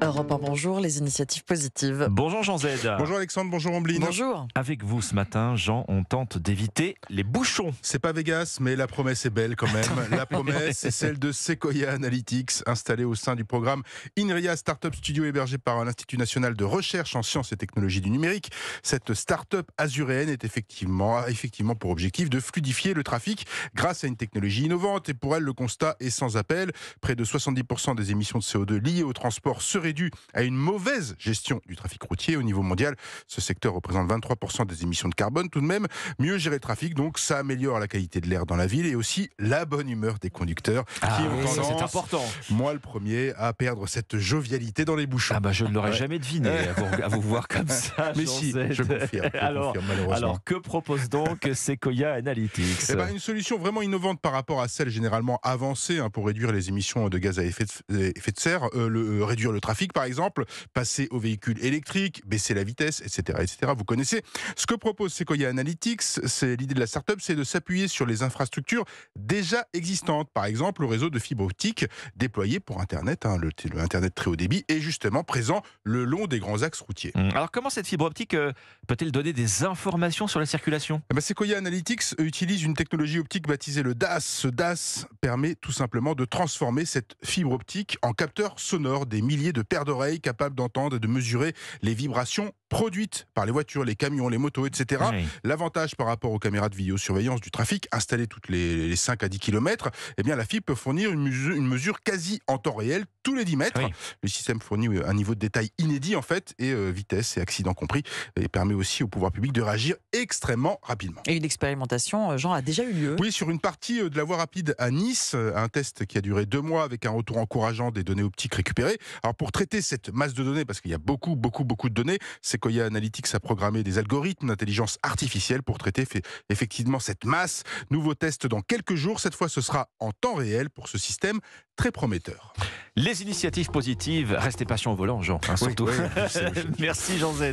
Europe 1, bonjour, les initiatives positives. Bonjour Jean Z. Bonjour Alexandre, bonjour Ambline. Bonjour. Avec vous ce matin, Jean, on tente d'éviter les bouchons. C'est pas Vegas, mais la promesse est belle quand même. La promesse, c'est celle de Sequoia Analytics, installée au sein du programme INRIA Startup Studio, hébergé par l'Institut National de Recherche en Sciences et Technologies du Numérique. Cette start-up azuréenne est effectivement pour objectif de fluidifier le trafic grâce à une technologie innovante. Et pour elle, le constat est sans appel. Près de 70% des émissions de CO2 liées au transport seraient dues à une mauvaise gestion du trafic routier. Au niveau mondial, ce secteur représente 23% des émissions de carbone. Tout de même, mieux gérer le trafic, donc ça améliore la qualité de l'air dans la ville et aussi la bonne humeur des conducteurs qui ont ça, tendance, c'est important. moi le premier, à perdre cette jovialité dans les bouchons. Je ne l'aurais jamais deviné à vous voir comme ça. Mais Jean si, Z. je confirme, malheureusement. Alors, que propose donc Sequoia Analytics? Une solution vraiment innovante par rapport à celle généralement avancée pour réduire les émissions de gaz à effet de serre, réduire le trafic par exemple, passer aux véhicules électriques, baisser la vitesse, etc. Vous connaissez. Ce que propose Sequoia Analytics, c'est l'idée de la start-up, c'est de s'appuyer sur les infrastructures déjà existantes. Par exemple, le réseau de fibre optique déployé pour Internet, le Internet très haut débit, est justement présent le long des grands axes routiers. Alors, comment cette fibre optique peut-elle donner des informations sur la circulation? Sequoia Analytics utilise une technologie optique baptisée le DAS. Ce DAS permet tout simplement de transformer cette fibre optique en capteur sonore, des milliers de paires d'oreilles capables d'entendre et de mesurer les vibrations produites par les voitures, les camions, les motos, etc. Oui. L'avantage par rapport aux caméras de vidéosurveillance du trafic installées toutes les 5 à 10 km, la fibre peut fournir une mesure quasi en temps réel tous les 10 mètres. Oui. Le système fournit un niveau de détail inédit et vitesse et accident compris, et permet aussi au pouvoir public de réagir extrêmement rapidement. Et une expérimentation, Jean, a déjà eu lieu. Oui, sur une partie de la voie rapide à Nice, un test qui a duré 2 mois avec un retour encourageant des données optiques récupérées. Alors pour traiter cette masse de données, parce qu'il y a beaucoup de données, Sequoia Analytics a programmé des algorithmes d'intelligence artificielle pour traiter effectivement cette masse. Nouveau test dans quelques jours, cette fois ce sera en temps réel pour ce système très prometteur. Les initiatives positives, restez patient au volant, Jean, surtout. Oui, Merci Jean Z.